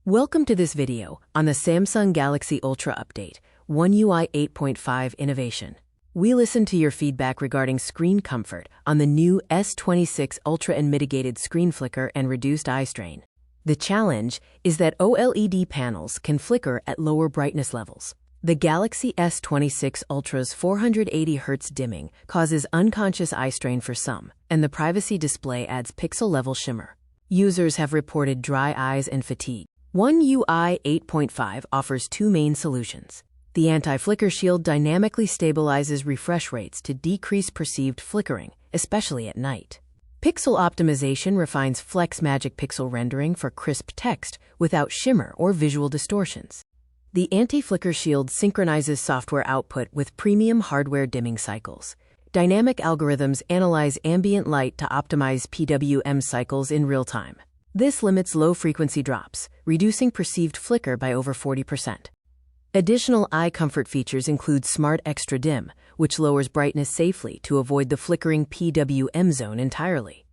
Welcome to this video on the Samsung Galaxy Ultra update, One UI 8.5 innovation. We listened to your feedback regarding screen comfort on the new S26 Ultra and mitigated screen flicker and reduced eye strain. The challenge is that OLED panels can flicker at lower brightness levels. The Galaxy S26 Ultra's 480 Hz dimming causes unconscious eye strain for some, and the privacy display adds pixel-level shimmer. Users have reported dry eyes and fatigue. One UI 8.5 offers two main solutions. The anti-flicker shield dynamically stabilizes refresh rates to decrease perceived flickering, especially at night. Pixel optimization refines Flex Magic Pixel rendering for crisp text without shimmer or visual distortions. The anti-flicker shield synchronizes software output with premium hardware dimming cycles. Dynamic algorithms analyze ambient light to optimize PWM cycles in real time. This limits low-frequency drops, reducing perceived flicker by over 40%. Additional eye comfort features include Smart Extra Dim, which lowers brightness safely to avoid the flickering PWM zone entirely.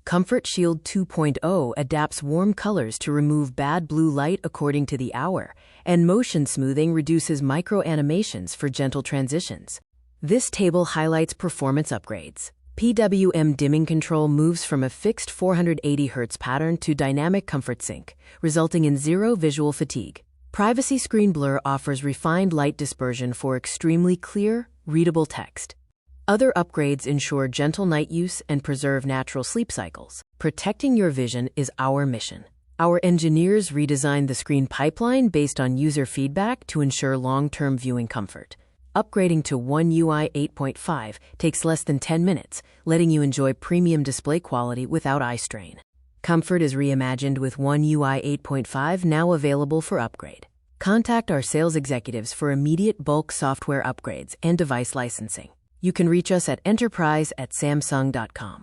Comfort Shield 2.0 adapts warm colors to remove bad blue light according to the hour, and motion smoothing reduces micro-animations for gentle transitions. This table highlights performance upgrades. PWM dimming control moves from a fixed 480 Hz pattern to dynamic comfort sync, resulting in zero visual fatigue. Privacy Screen Blur offers refined light dispersion for extremely clear, readable text. Other upgrades ensure gentle night use and preserve natural sleep cycles. Protecting your vision is our mission. Our engineers redesigned the screen pipeline based on user feedback to ensure long-term viewing comfort. Upgrading to One UI 8.5 takes less than 10 minutes, letting you enjoy premium display quality without eye strain. Comfort is reimagined with One UI 8.5 now available for upgrade. Contact our sales executives for immediate bulk software upgrades and device licensing. You can reach us at enterprise@samsung.com.